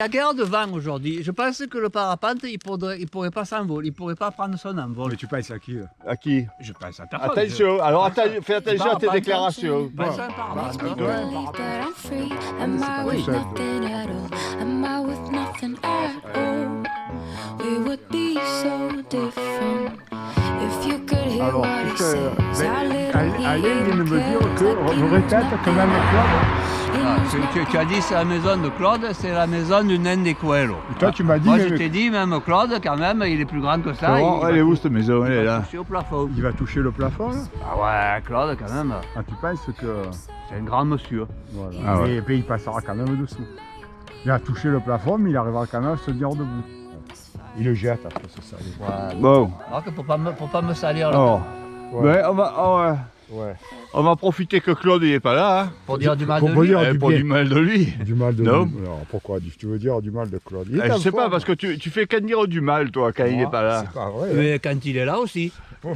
La guerre de vent aujourd'hui, je pense que le parapente, il pourrait pas s'envoler, il pourrait pas prendre son envol. Mais tu penses à qui là? À qui? Je pense à personne. Attention, alors fais attention à tes déclarations. Je pense à un parapente. Oui. Alors, Alain vient de me dire que je répète que même Claude. Ah, tu as dit c'est la maison de Claude, c'est la maison du nain des Coelho. Et toi tu m'as dit. Moi je t'ai dit même Claude quand même, il est plus grand que ça. Elle est où cette maison? Elle est là. Toucher au plafond. Il va toucher le plafond là? Ah ouais, Claude quand même, Ah, tu penses que. c'est un grand monsieur. Voilà. Ah ouais. Et puis il passera quand même doucement. Il a touché le plafond, mais il arrivera quand même à se tenir debout. Il le jette après ce salé. Voilà. Bon. Alors que pour pas me salir là. Alors, Ouais. ben, on va profiter que Claude n'est pas là. Hein. Pour dire du mal Pour de lui. dire Pour bien. du mal de lui. Du mal de Non. lui. Alors pourquoi tu veux dire du mal de Claude? Il est Je en sais pas, forme. parce que tu fais qu'à dire du mal, toi, quand il n'est pas là. C'est pas vrai. Mais quand il est là aussi. Quand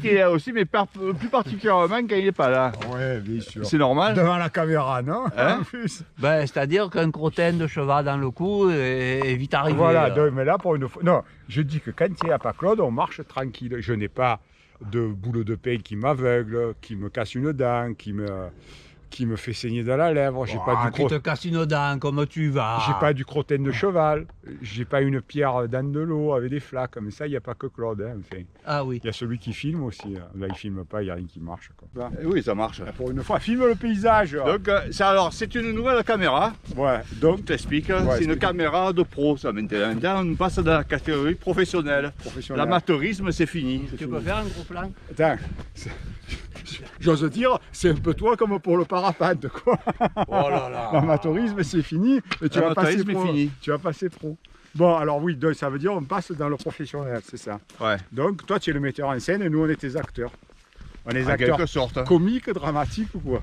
il est là aussi, mais plus particulièrement quand il n'est pas là. Ouais, bien sûr. C'est normal. Devant la caméra, non? Hein? En plus. Ben, c'est-à-dire qu'un crottin de cheval dans le cou est vite arrivé. Voilà, donc, mais là pour une fois. Non, je dis que quand il n'y a pas Claude, on marche tranquille. Je n'ai pas de boule de pain qui m'aveugle, qui me casse une dent, qui me fait saigner dans la lèvre. J'ai pas du Qui te casse une dent, comme tu vas. J'ai pas du crottin de cheval, j'ai pas une pierre dans de l'eau avec des flaques, mais ça, il n'y a pas que Claude. Hein, enfin. Ah oui. Il y a celui qui filme aussi. Là, il filme pas, il n'y a rien qui marche. Quoi. Oui, ça marche. Pour une fois, filme le paysage. Donc, c'est une nouvelle caméra. Ouais, donc, Je t'explique. Ouais, C'est une explique. caméra de pro, ça maintenant. Maintenant, on passe dans la catégorie professionnelle. professionnel. L'amateurisme, c'est fini. Tu peux faire un gros plan? Attends, j'ose dire, c'est un peu toi comme pour le parapente, quoi. Oh là là. L'amateurisme, c'est fini, mais tu vas passer L'amateurisme est pro. fini. Tu vas passer pro. Bon, alors oui, donc ça veut dire on passe dans le professionnel, c'est ça. Ouais. Donc, toi, tu es le metteur en scène et nous, on est tes acteurs. On est En acteurs quelque sorte. comiques, dramatiques ou quoi?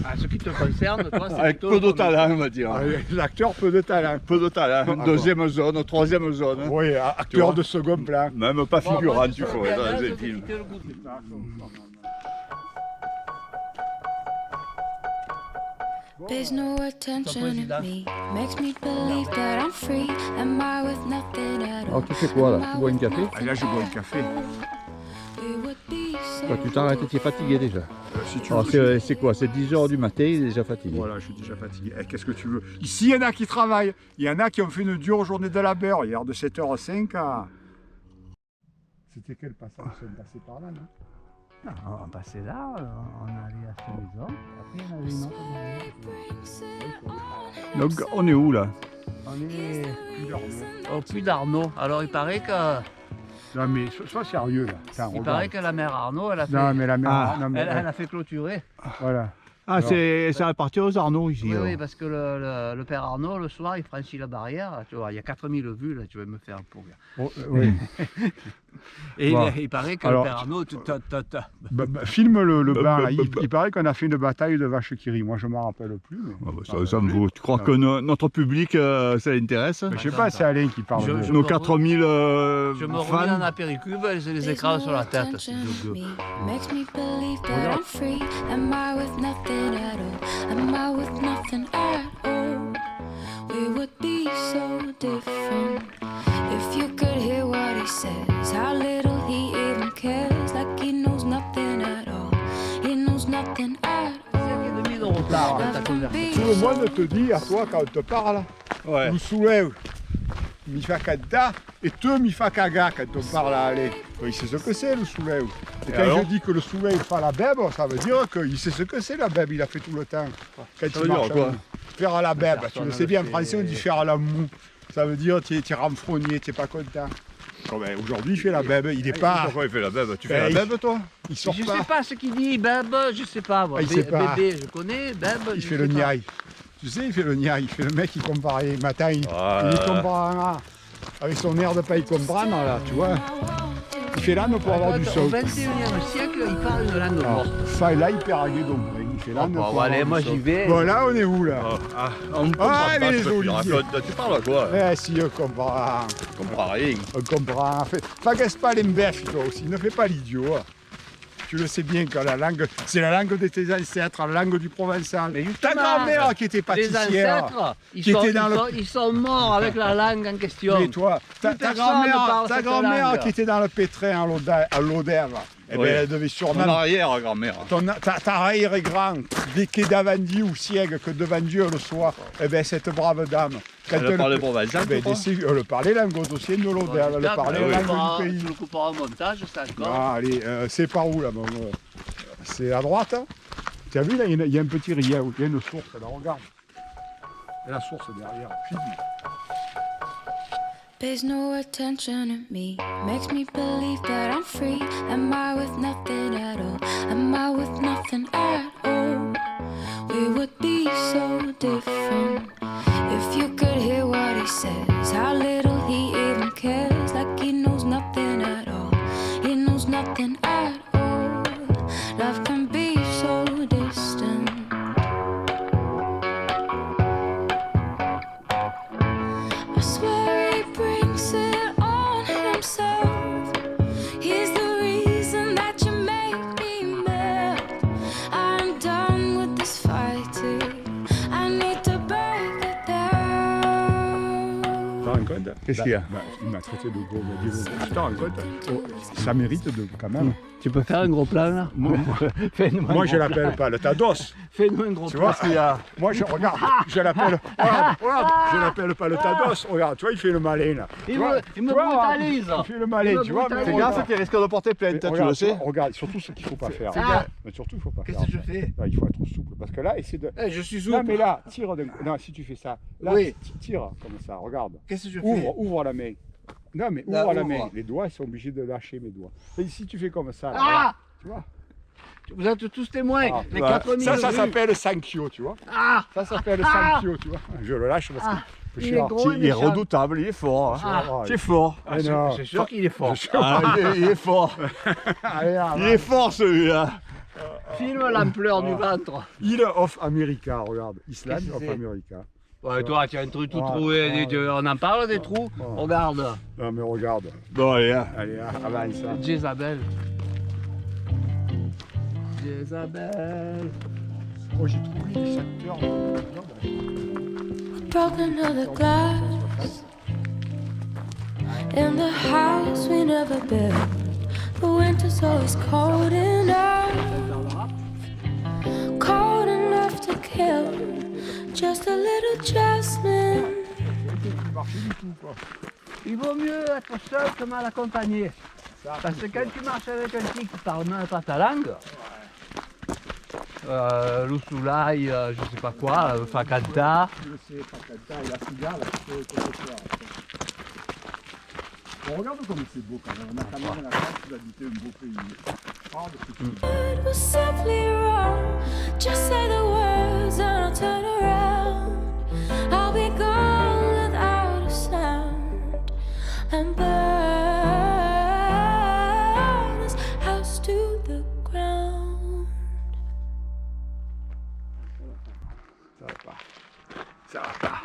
Ah, ce qui te concerne, toi, c'est Avec plutôt peu de talent, on va dire. L'acteur peu de talent. Peu de talent. Ah, Deuxième zone, troisième zone. Oui, acteur vois. de second plan. Même pas figurant, tu ferais dans les films. Pays no attention at me, makes me believe that I'm free. Am I with nothing at all? Alors tu fais quoi là? Tu bois un café? Ah, là, je bois un café. We would be so Toi, tu t'arrêtes, tu es fatigué déjà. Si tu Alors veux, c'est quoi? C'est 10 h du matin, il est déjà fatigué. Voilà, je suis déjà fatigué. Eh, qu'est-ce que tu veux? Ici, il y en a qui travaillent. Il y en a qui ont fait une dure journée de labeur, hier de 7h05 à... C'était quel passage? Nous sommes passés par là, non? Non, on passait là, on allait à cette maison, après on avait une autre maison. Donc, on est où là? On est Plus d'Arnaud. au Puy d'Arnaud. Alors il paraît que Non, mais sois sérieux, là. Attends, Il regarde. paraît que la mère Arnaud, elle a fait, Non, mais la mère... Ah. non, mais elle a fait clôturer. Voilà. Ah, Alors. ça appartient aux Arnaud ici. Oui, alors. oui, parce que le père Arnaud, le soir, il franchit la barrière. Tu vois, il y a 4000 vues, là, tu vas me faire pourrir. Oh, oui. Et Bon. il paraît que Alors, le père Arnaud, Filme le blanc, là. Il paraît qu'on a fait une bataille de vaches qui rient. Moi, je m'en rappelle plus. Mais... Ah bah, ça me vaut. Tu crois que notre public, ça l'intéresse? Mais je sais pas, c'est Alain qui parle Je- de... je- Nos 4000 je me remets dans fans. la péricube, et je les There's écrase no sur la tête. attention at me, makes me believe that I'm free. Am I with nothing at all? Am I with nothing at all? We would be so different if you could hear what he says. How little he even cares, like he knows nothing at all. He knows nothing at all. Demi de retard dans ta conversation. Tout le monde te dit à toi quand on te parle, Ouais. nous soulève, mi fa kada, et te mi fa kaga quand on parle à Alain. Il sait ce que c'est le soulève. Et quand alors je dis que le soulève fait la bèbe, ça veut dire qu'il sait ce que c'est la bèbe, il a fait tout le temps. Quand Ça il veut dire marche quoi? à nous. Faire à la bèbe, tu le sais bien, en français on dit faire à la moue. Ça veut dire tu es renfrogné, tu n'es pas content. Bon, ben, aujourd'hui il fait la bèbe, il est pas. Pourquoi il fait la bèbe? Tu fais Ben, la bèbe, toi? Il sort Je pas. sais pas ce qu'il dit, beb, je sais pas. Moi. Ah, il sait pas. Bébé, je connais, beb, Il je fait sais le pas. niaï. Tu sais, il fait le niaï, il fait le mec qui comprend rien. Matin, il comprend rien. Avec son air de pas y comprendre, là, tu vois. Il fait l'âne pour avoir du Au son. 21e siècle, il parle de langue Alors, morte. ça, là, il perd à Guédon. Il fait l'âne bon, pour allez, avoir moi du son. j'y vais. Bon, là, on est où, là? On comprend Ah, mais pas les ce que tu oliviers. racontes. Tu parles à quoi? Eh, si, on comprend. On comprend rien. On comprend. Fagasse pas les mbèches, toi aussi. Ne fais pas l'idiot. tu le sais bien que la langue, c'est la langue de tes ancêtres, la langue du provençal. Mais Ta justement, grand-mère qui était Les pâtissière. ancêtres, qui était dans le- ils sont morts avec la langue en question. Mais toi, ta personne ne parle ta cette grand-mère langue. qui était dans le pétrin à l'Odève, eh ben, Oui. elle devait Mon sûrement. arrière-grand-mère. Ta arrière est grand, dès qu'elle d'Avandi ou Siègue, que devant Dieu le soit, eh ben, cette brave dame, quand Elle parlait provençal, ben, tu crois elle parlait langue dossienne de l'Odève, elle parlait la langue du Tu pays. le couperas au montage, ça encore. Ah, allez, c'est par où là c'est à droite, hein. Tu as vu là, il y a un petit rivière, il y a une source, là, regarde. Et la source derrière, fini. Pays no attention to me, makes me believe that I'm free. Am I with nothing at all? Am I with nothing at all? We would be so different if you could hear what he says. How little he even cares, like he knows nothing at all. He knows nothing at all. Love can be so distant. I swear he brings it on himself. He's the reason that you make me mad. I'm done with this fighting. I need to break it down. Tu t'en rends compte? Qu'est-ce qu'il y a? Il m'a traité de gros, tu t'en rends compte? Ça mérite de, quand même. Tu peux faire un gros plan là? Moi je l'appelle pas le tados. Fais-nous un gros Tu plan. vois, moi je regarde, je l'appelle, regarde, je l'appelle pas le tados, regarde, tu vois, il fait le malin là. Il Tu vois, me tu vois, brutalise. Il fait le malin, tu vois. brutalise. Fais gaffe qu'il risque de porter plainte, tu le Regarde, sais. regarde, surtout ce qu'il faut pas faire. Ah. Mais surtout, il faut pas faire. Qu'est-ce que je fais? Là, il faut être souple, parce que là, essaie de. Je suis Non, mais là, tire d'un coup. Non, si tu fais ça, là, Oui. tire comme ça, regarde. Qu'est-ce que je Ouvre la main. Non, mais Là, ouvre la ouvre. main. Les doigts, ils sont obligés de lâcher mes doigts. Et si tu fais comme ça, là, Ah! tu vois. Vous êtes tous témoins. Ah, Les ouais. 4000 Ça vues. s'appelle Sankyo, tu vois. Ah! Ça s'appelle Ah. Sankyo, tu vois. Je le lâche parce que. Ah. je Il suis est arti- gros, Il est redoutable, il est fort. hein. Ah. C'est fort. Ah, non. C'est sûr qu'il est fort. Ah, il est fort. Allez, Il est fort celui-là. Filme l'ampleur du ventre. Île of America, regarde. Island Qu'est-ce que of c'est? America. Ouais, toi, tu as un truc tout Ouais, trouvé. ouais. On en parle des trous? Ouais. Regarde. Non, mais regarde. Bon, allez, hein. Allez, avance ça. Jézabel. Jézabel. Moi, j'ai trouvé des secteurs. Broken other glass in the house we never built. The winter's always cold enough, cold enough to kill. Just a little jasmine. Il vaut mieux être seul que mal accompagné. Parce que quand tu marches avec un type qui parle même pas ta langue, Lousoulaï, je sais pas quoi, Fakanta. Je sais, Pakata et la cigale, c'est quelque chose. Bon, regarde comme c'est beau quand même. On a quand même la chance d'habiter un beau pays. Regarde ce que tu veux. It was simply wrong. Just say the words and I'll turn around. I'll be gone without a sound and burn this house to the ground. Ça va pas. Ça va pas.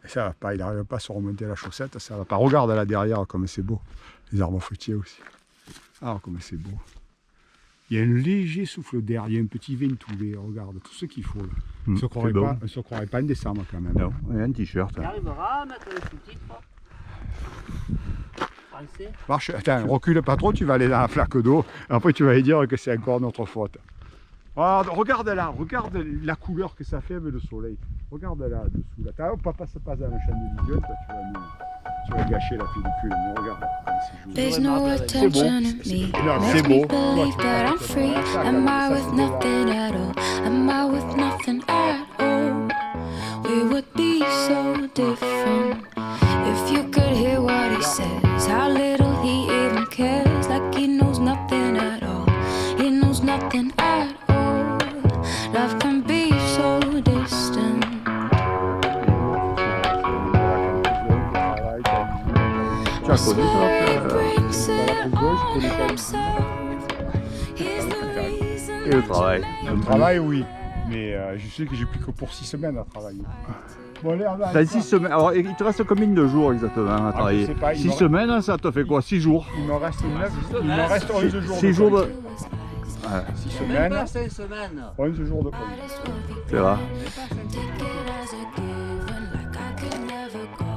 Et ça va pas, il n'arrive pas à se remonter la chaussette, ça va pas. Regarde là derrière comme c'est beau. Les arbres fruitiers aussi. Ah, comme c'est beau. Il y a un léger souffle d'air, il y a un petit ventouvé, regarde, tout ce qu'il faut là. On ne se croirait beau. pas, on se croirait pas en décembre quand même. Non, il y a un t-shirt. Tu arriveras à mettre les sous-titres français? Marche, attends, recule pas trop, tu vas aller dans la flaque d'eau, après tu vas aller dire que c'est encore notre faute. Regarde là, regarde la couleur que ça fait avec le soleil. Regarde là dessous. Là. Papa se passe dans le champ de vision, toi tu vas gâcher la pellicule, mais regarde comme c'est joli. Pays no attention to me. Non, Makes c'est me beau. believe that I'm free. Am I with nothing at all? Am I with nothing at all? We would be so different if you could hear what he says. How little he even cares, like he knows nothing at all. He knows nothing at all. Love can be so distant. Tu as I connu swear he ça brings it on himself. He's the reason Et le travail. Le travail, oui. Mais je sais que j'ai plus que pour 6 semaines à travailler. Bon, allez, on va T'as 6 semaines. Alors, il te reste combien de jours exactement à travailler? sais pas, il 6 me- semaines, ça te fait quoi? 6 jours? Il me reste 11 jours. 6 jours de. 6 Même semaines, pas 5 semaines. 11 jours de congé. C'est vrai. Take it as a given, like I could never go.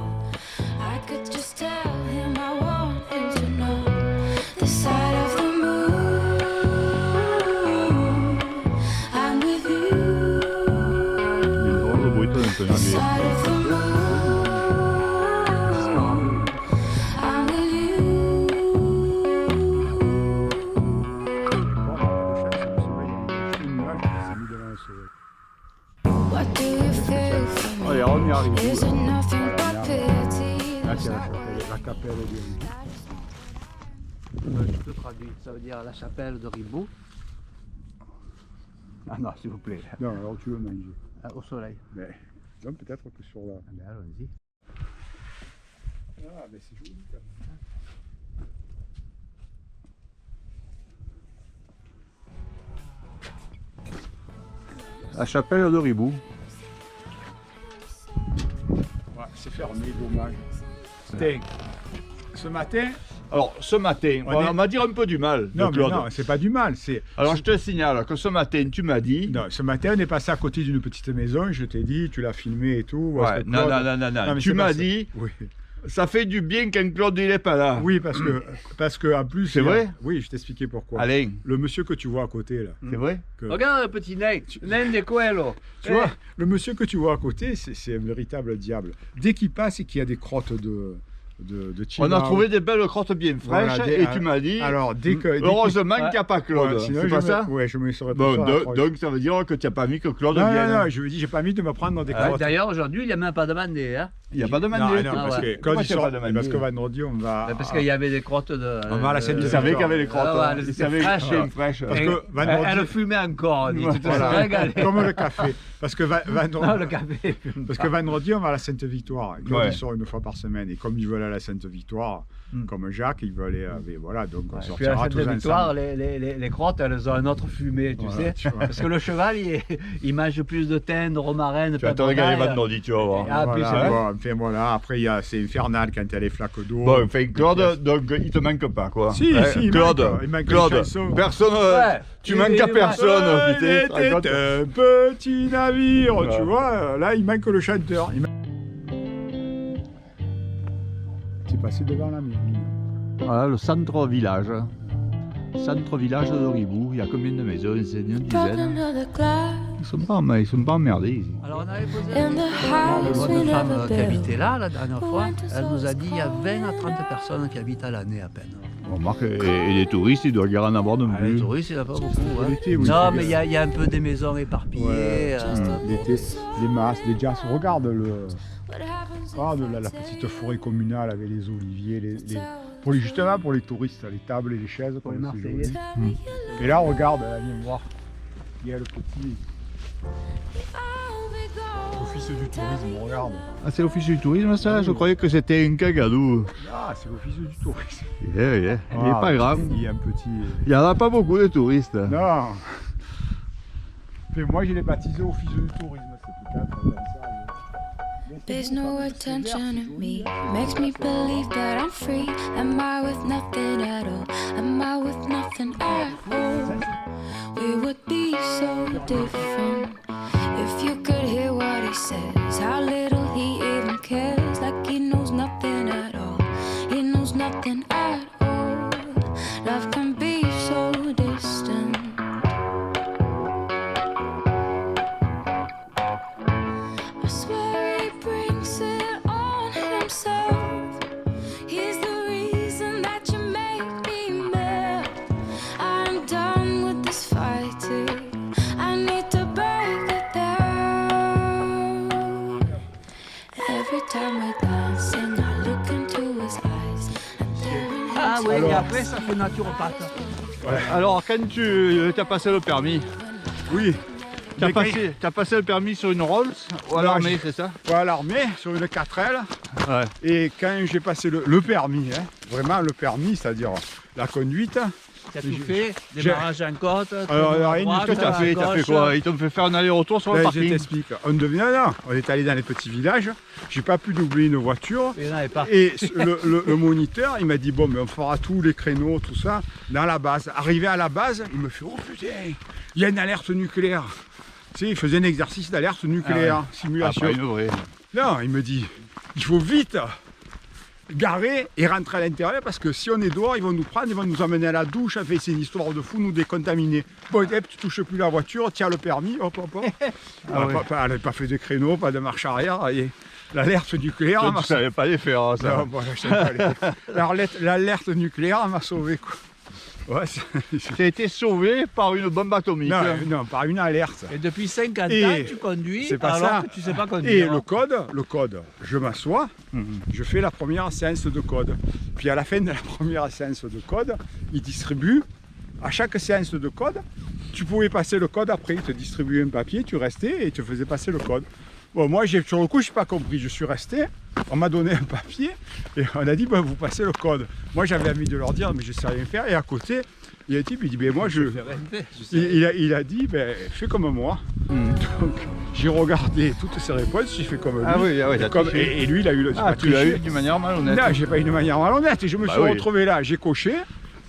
I could just tell him I want him to know the side of the moon. I'm with you. Il est drôle de brutal The maintenant. side of the moon. I'm with you. What do you feel for me? Allez, on y arrive. Is it nothing but pity? Là, c'est la capelle du Ribou. Je te traduis. Ça veut dire la chapelle de Ribou. Ah non, s'il vous plaît. Non, alors tu veux manger. Au soleil. Mais donc peut-être que sur la. Ben, allons-y. Ah, mais c'est joli quand même. La chapelle de Ribou. Ouais, c'est fermé, dommage. C'était ce matin. Alors, ce matin, on m'a dit un peu du mal, Non, de mais Claude. non, c'est pas du mal. C'est. Alors, je te signale que ce matin, tu m'as dit. Non, ce matin, on est passé à côté d'une petite maison. Je t'ai dit, tu l'as filmé et tout. Ouais, parce que non, Claude- non, Non, mais tu c'est pas m'as ça. dit, Oui. ça fait du bien quand Claude il est pas là. Oui, parce que en plus. C'est il y a- vrai Oui, je t'expliquais pourquoi. Alain, Le monsieur que tu vois à côté là. c'est vrai? Regarde le petit nain. Nain de Coelho. Tu vois, le monsieur que tu vois à côté, c'est un véritable diable. Dès qu'il passe et qu'il y a des crottes de On a chihuahua- trouvé des belles crottes bien fraîches Voilà, et tu m'as dit. Alors, dès que. Heureusement qu'il n'y a pas Claude. Ouais, sinon, c'est je pas me- ça? Ouais, je me serais pas Bon, sur la croix. donc ça veut dire que tu n'as pas mis que Claude Non, vienne. non, non, je lui dis, j'ai pas mis de me prendre des crottes. D'ailleurs, aujourd'hui, il n'a même pas demandé. Hein. Il n'y a pas Non, demandé. non, Ah parce ouais. que Pourquoi quand il tu as sort, pas demandé parce que vendredi, on va. Parce qu'il y avait des crottes de. On va à la Sainte Il Victoire. savait qu'il y avait les crottes. Ah ouais, il c'était savait fraîche, bien hein. fraîche. Parce que Elle vendredi. fumait encore. Dit, tu te Voilà. serais régalé. Comme le café. Parce que vendredi. Non, le café. fume Parce pas. que vendredi, on va à la Sainte-Victoire. Claude, Ouais. il sort une fois par semaine. Et comme ils veulent aller à la Sainte-Victoire, comme Jacques, ils veulent aller. Voilà, donc on Puis à sortira cette tous victoire, ensemble. les crottes, elles ont un autre fumée, tu Voilà, sais. tu vois. Parce que le cheval, il mange plus de thym, de romarin, de Tu vas te régaler vendredi, tu vas voir. Ah, puis Voilà, c'est vrai. bon, enfin, voilà. Après, c'est infernal quand il y a les flaques d'eau. Bon, enfin, Claude, donc il te manque pas, quoi. Si, Hein, si, il Claude, manque, il manque Claude, les chansons. personne, Ouais. tu manques à Il- personne, Il putain. était Raconte. un petit navire, Ouais. tu vois. Là, il manque le chanteur. C'est passé devant la mairie. Voilà le centre-village. Centre-village de Ribou, il y a combien de maisons? C'est une Drop dizaine. another glass Ils sont pas emmerdés ici. Alors, on avait posé in the house we une femme never qui built. habitait là, la dernière fois. Elle nous a dit qu'il y a 20 à 30 personnes qui habitent à l'année à peine. On remarque, et les touristes, il doit y en avoir non Ah, les plus. touristes, il n'y en a pas beaucoup. Hein. L'été, oui, Non, c'est mais il y a un peu des maisons éparpillées. Ouais. euh, L'été, des masses, des jazz. Regarde What happens regarde if la we petite say forêt communale avec les oliviers, tell justement pour les touristes, les tables et les chaises. Pour les comme c'est Marseillais. joli. tell me you love Et là, regarde, viens voir. Il y a le petit me, I'll be gone. office du tourisme, regarde. Ah, c'est l'office du tourisme, ça? Je croyais que c'était un cagadou. Ah, c'est l'office du tourisme. Yeah, yeah. Il n'est Ah, pas grand. Il y a un petit. Il n'y en a pas beaucoup de touristes. Non. Mais moi, je l'ai baptisé office du tourisme. C'est peut-être comme ça. Pays no attention to me, makes me believe that I'm free. Am I with nothing at all? Am I with nothing at all? We would be so different if you could hear what he says. How little he even cares, like he knows nothing at all. He knows nothing at all. Love can be so distant. I swear he brings it on himself. He's the reason that you make me melt. I'm done with this fighting. I need to break it down. Every time we're dancing, I look into his eyes. And there Ah oui, et après, ça fait naturopathe. Alors, quand tu as passé le permis, Oui. tu Mais quand- as passé le permis sur une Rolls ou à Non, l'armée, j'ai- c'est ça? à l'armée sur une 4L. Ouais. Et quand j'ai passé le permis, hein, vraiment le permis, c'est-à-dire la conduite, Tu as tout fait, j'ai- démarrage en côte, Alors, tournoi à rien du droite, tout, Tout à à fait, t'as fait gauche. quoi? Ils t'ont fait faire un aller-retour sur le Ben, je parking. t'explique. On est allé dans les petits villages, j'ai pas pu doubler une voiture. Il n'y en avait pas. Et le moniteur, il m'a dit, bon, mais on fera tous les créneaux, tout ça, dans la base. Arrivé à la base, il me fait, oh putain, il y a une alerte nucléaire. Tu sais, il faisait un exercice d'alerte nucléaire, Ah, simulation. pas une vraie. Non, il me dit, il faut vite garer et rentrer à l'intérieur parce que si on est dehors, ils vont nous prendre, ils vont nous emmener à la douche. Enfin, c'est une histoire de fou, nous décontaminer. Bon, hop, tu touches plus la voiture, tiens le permis, hop, hop, hop. Elle n'avait pas fait de créneau, pas de marche arrière. Et l'alerte nucléaire Toi, m'a tu savais pas les faire, hein, ça. non, bon, je savais pas l'alerte nucléaire m'a sauvé, quoi. Ouais, Tu as été sauvé par une bombe atomique. non, par une alerte. Et depuis 50 Et ans, tu conduis c'est pas alors ça. que tu sais pas Et conduire. le code, je m'assois, je fais la première séance de code. Puis à la fin de la première séance de code, il distribue, à chaque séance de code, tu pouvais passer le code après, il te distribuait un papier, tu restais et il te faisait passer le code. Bon, moi, sur le coup, je n'ai pas compris, je suis resté, on m'a donné un papier et on a dit, ben, vous passez le code. Moi, j'avais envie de leur dire, mais je ne sais rien faire. Et à côté, il y a un type, il dit, ben, moi, Fais rien fait, je sais. il a dit, ben, fais comme moi. Donc, j'ai regardé toutes ses réponses, j'ai fait comme lui. Ah oui, Et t'as comme- triché. et lui, il a eu le. Ah, tu l'as eu d'une manière malhonnête. Non, j'ai pas eu de manière malhonnête. Et je me Bah suis oui. retrouvé là, j'ai coché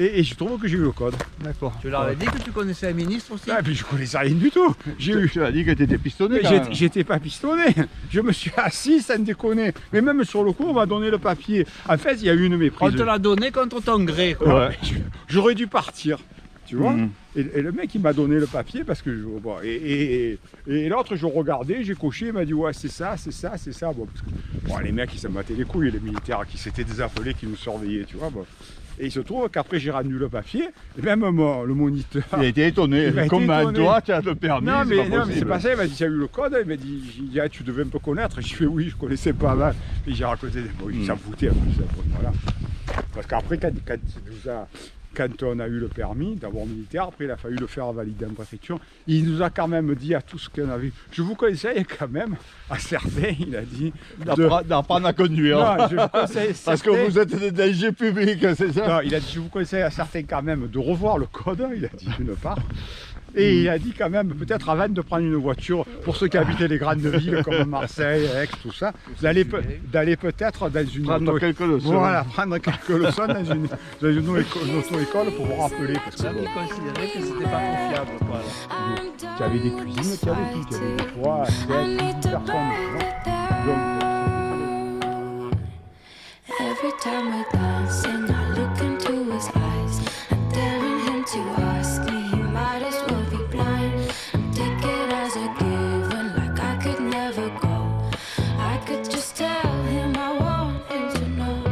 et je trouve que j'ai eu le code. D'accord. Tu leur as dit que tu connaissais un ministre aussi. Ah, et puis je connaissais rien du tout. J'ai eu. Tu as dit que tu étais pistonné. Mais quand même. j'étais pas pistonné. Je me suis assis sans déconner. Mais même sur le coup, on m'a donné le papier. En fait, il y a eu une On méprise. te l'a donné contre ton gré. Quoi. Ouais. J'aurais dû partir. Tu vois Mhm. et le mec, il m'a donné le papier parce que. Bon, et l'autre, je regardais, j'ai coché, il m'a dit ouais, c'est ça, c'est ça, c'est ça. Bon, parce que, bon, les mecs, ils s'en battaient les couilles, les militaires qui s'étaient désappelés, qui nous surveillaient, tu vois. Bon. Et il se trouve qu'après, j'ai rendu le papier, et même le moniteur. Il a été étonné. Il a été Comme étonné. toi, tu as le permis. Non, mais c'est possible. pas ça, il m'a dit, tu as eu le code, il m'a dit, ah, tu devais un peu connaître. J'ai fait oui, je connaissais pas mal. Et j'ai raconté des mots, il s'en foutait un peu, ça, voilà. Parce qu'après, quand on a eu le permis d'avoir militaire, après il a fallu le faire valider en préfecture. Il nous a quand même dit à tous ce qu'on avait. Je vous conseille quand même, à certains, il a dit. D'apprendre à conduire. Non, je vous conseille Parce que certains- vous êtes des dangers publics, c'est ça? Non, il a dit, je vous conseille à certains quand même de revoir le code, il a dit d'une part. Et il a dit quand même, peut-être avant de prendre une voiture, pour ceux qui habitaient les grandes villes comme Marseille, Aix, tout ça, d'aller peut-être dans une Prendre quelques leçons. Voilà, prendre quelques leçons dans une auto-école pour vous rappeler. Parce que Ça, bon, il considérait que c'était pas confiable. Quoi, là. tu avais des cuisines, tu avais tout, tu avais des toits, I need to personne. break Donc, Every time we're dancing, I look into his eyes. I'm daring him to ask me. He might as well be blind. I'm taking as a given, like I could never go. I could just tell him I want him to know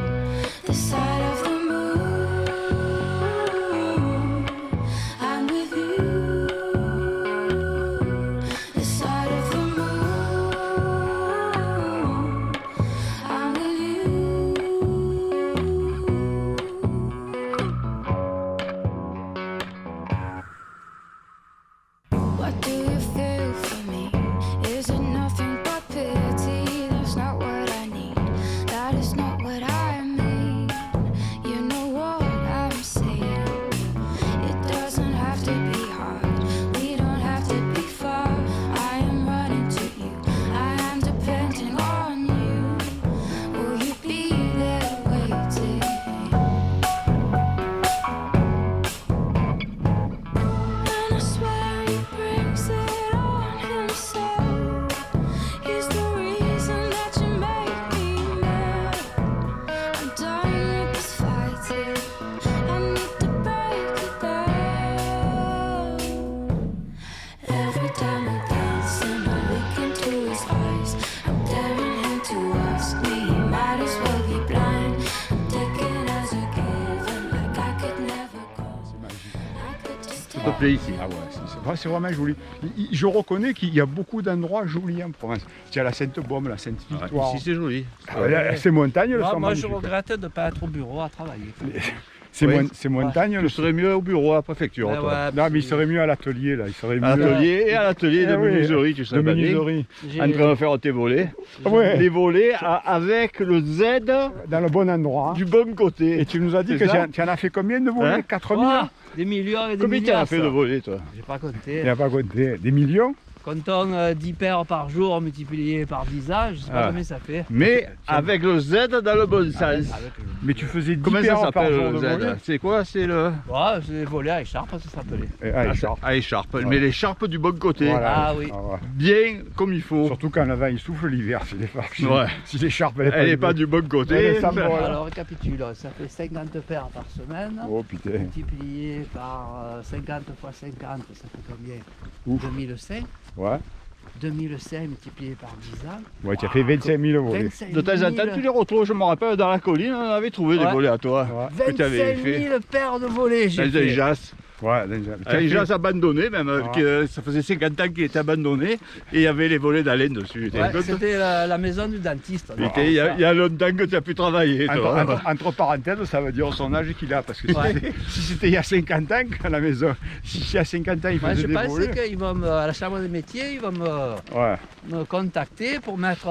the side of the moon. I'm with you. The side of the moon. I'm with you. What do you feel for me? Is it nothing but pity? That's not what I need. That is not what I mean. You know what I'm saying. It doesn't have to be hard. We don't have to be far. I am running to you. I am depending on you. Will you be there waiting? And I swear he brings it on himself. He's the reason that you make me mad. I'm done with this fighting. I need to break it down. Every time we're dancing, I look into his eyes. I'm daring him to ask me. He might as well be blind. I'm taking as a given, like I could never go. I could just S'il te plaît, ici. ah ouais, c'est vraiment joli. Je reconnais qu'il y a beaucoup d'endroits jolis en Provence. Tu as la Sainte-Baume, la Sainte-Victoire. Ici, c'est joli. C'est montagne, le Moi, sang moi, je magnifique. regrette de ne pas être au bureau à travailler. C'est montagne. Je le- serais mieux au bureau à la préfecture. Ouais, toi. ouais, Non, mais il serait mieux à l'atelier, là. Il serait mieux À l'atelier et à l'atelier de Eh oui, menuiserie, tu de serais pas bien. menuiserie. j'ai- En train de faire tes volets. Ouais. Les volets avec le Z Dans le bon endroit. du bon côté. Et tu nous as dit C'est que ça tu en as fait combien de volets Hein 4000 Ouah, des millions et des Combien tu milliards. as fait de volets, toi? J'ai pas Il compté. n'y a pas compté. Des millions Comptons 10 paires par jour multiplié par 10 ans, je sais pas Ah. combien ça fait. Mais avec le Z dans le bon sens. Avec le- Mais tu faisais 10 Comment ça paires par s'appelle jour de le volets Z? C'est quoi? C'est le. Ouais, c'est des volets à écharpe, ça s'appelait. Écharpe. À écharpe. Mais l'écharpe du bon côté. Voilà. Ah oui. ouais. Bien comme il faut. Surtout quand le vent il souffle l'hiver, c'est des farces. Ouais. Si l'écharpe Elle n'est pas du bon Elle côté. est sans bol. Alors récapitule, ça fait 50 paires par semaine. Oh putain. Multiplié par 50 fois 50, ça fait combien? Ouf. 2005. Ouais. 2005 multiplié par 10 ans. Ouais, tu as fait 25 000 volets. 25 De temps en temps, tu les retrouves. Je me rappelle, dans la colline, on avait trouvé des Ouais. volets à toi. Ouais. Que tu avais 25 fait. 000 paires de volets, j'ai Dans les fait. jasses. Ouais, déjà. Les jasses abandonnées, même. Ça faisait 50 ans qu'il était abandonné. Et il y avait les volets d'haleine dessus. T'es Ouais, content? c'était la maison du dentiste. Il était- il y a longtemps que tu as pu travailler. Entre, toi. entre parenthèses, ça veut dire son âge qu'il a. Parce que Ouais. si c'était il y a 50 ans à la maison, si il y a 50 ans il Moi, faisait je des pensais volets. qu'ils vont à la chambre des métiers, ils vont Ouais. me contacter pour mettre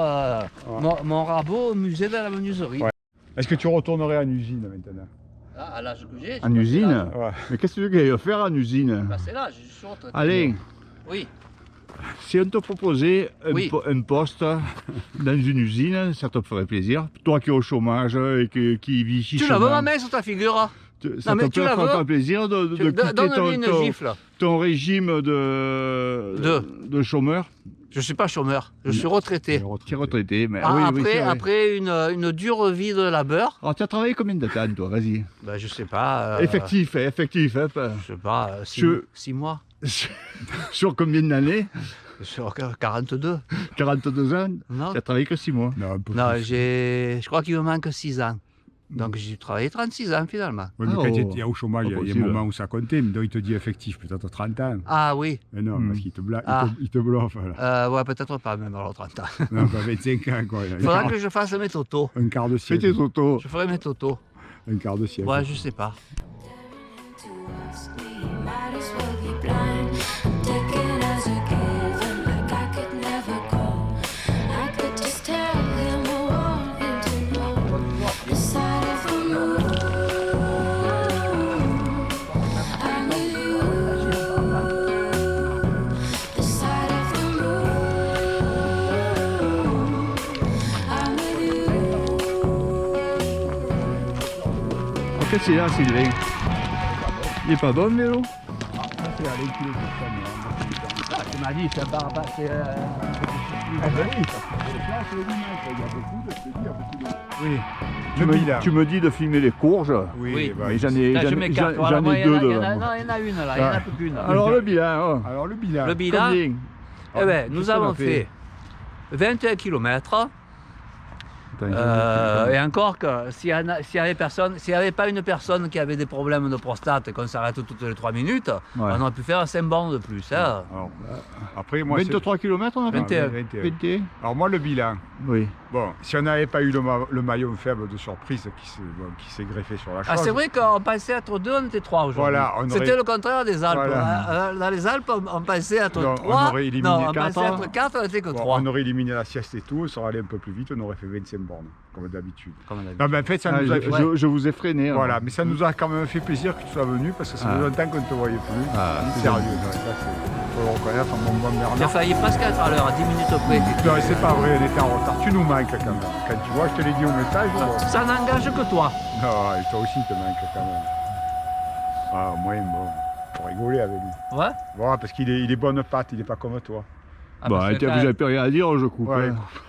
mon rabot au musée de la menuiserie. Ouais. Est-ce que tu retournerais en usine maintenant? Ah, à l'âge que j'ai. En usine? Ouais. Mais qu'est-ce que tu veux qu'il aille faire en usine? Bah, c'est là, je suis retraité. Allez, Oui. si on te proposait Oui. un poste dans une usine, ça te ferait plaisir. Toi qui es au chômage et qui vis Tu la veux ma main sur ta figure? Ça mais te tu la ferait pas veux plaisir de quitter Donne-lui une gifle. ton régime de chômeur? Je suis pas chômeur, je suis retraité. Tu es retraité, mais Ah, oui, après, c'est vrai. après une dure vie de labeur, Alors, tu as travaillé combien de temps, toi? Vas-y. ben, je sais pas. Effectif. Hein, pas- Je sais pas, Je- 6 mois. Sur combien d'années? Sur 42. 42 ans? Non, Tu as travaillé que 6 mois. Non, un peu non plus. je crois qu'il me manque 6 ans. Donc j'ai travaillé 36 ans finalement. Ouais, mais Ah, quand oh. tu étais au chômage, il y a un Possible. moment où ça comptait, mais donc il te dit effectif, peut-être 30 ans. Ah oui, Mais non, Hmm. parce qu'il te, Ah. il te bluffe. Là. ouais, peut-être pas même alors 30 ans. Non, pas 25 ans, quoi. Il faudra que je fasse mes totos. Un quart de Fais siècle. tes autos. Je ferai mes totos. Un quart de siècle. Ouais, je sais pas. To ask me, might as well be blind. Take it as a given, like I could never go. I could just tell him I wanted to know the side of the moon. I'm with you. The side of the moon. I'm with you. Qu'est-ce qu'il y a, Sylvain? Il est pas bon, le vélo? C'est aller tous les jours, ça, mais, tu m'as dit, c'est pas. C'est. Ah ben oui, là, c'est le dimanche, il y a beaucoup de, je te dis, il y a beaucoup de... Oui, Tu le me, bilan. tu me dis de filmer les courges. Oui. bah, Mais j'en ai, Là, j'en je ai- m'écarte. j'en- Voilà, j'en moi, ai il y en deux a- il y en devant a- moi. non, il y en a une là, il n'y en a plus qu'une. Alors le bilan, Alors le bilan. Le bilan, combien? eh ben, nous Qu'est-ce qu'on avons a fait 21 km. Attends, Et encore que s'il n'y avait pas une personne qui avait des problèmes de prostate et qu'on s'arrête toutes les 3 minutes, Ouais. on aurait pu faire 5 bornes de plus. Hein. Alors, après, moi, 23 km on a fait? 21. 21. Alors moi, le bilan. Oui. Bon, si on n'avait pas eu le maillot faible de surprise qui s'est greffé sur la chose. Ah, c'est vrai qu'on pensait être 2, on était 3 aujourd'hui. Voilà, on C'était aurait- le contraire des Alpes. Voilà. Dans les Alpes, on pensait être Non, on 3. aurait éliminé Non, on 4. pensait être 4, on n'était que Bon, 3. on aurait éliminé la sieste et tout, on serait allé un peu plus vite, on aurait fait 25 bornes, comme d'habitude. Comme on a dit. Non, mais en fait, ça Ah, nous a... je vous ai freiné. Voilà, alors. mais ça nous a quand même fait plaisir que tu sois venu parce que ça faisait Ah. longtemps qu'on ne te voyait plus. Ah, c'est Sérieux, non, ça faut le reconnaître, mon bon Il a Bernard. failli presque être à l'heure, à 10 minutes près. Non, c'est pas vrai, on était en retard. Tu nous manques quand même. Quand tu vois, je te l'ai dit au message. bon. Ça n'engage que toi. Non, et toi aussi, il te manque quand même. Ah, au moins, bon, faut rigoler avec lui. Ouais. Voilà, parce qu'il est bonne patte, il n'est pas comme toi. Ah, Bon, parce que tiens, quand- vous n'avez plus rien à dire, je coupe. Ouais, hein. coupe.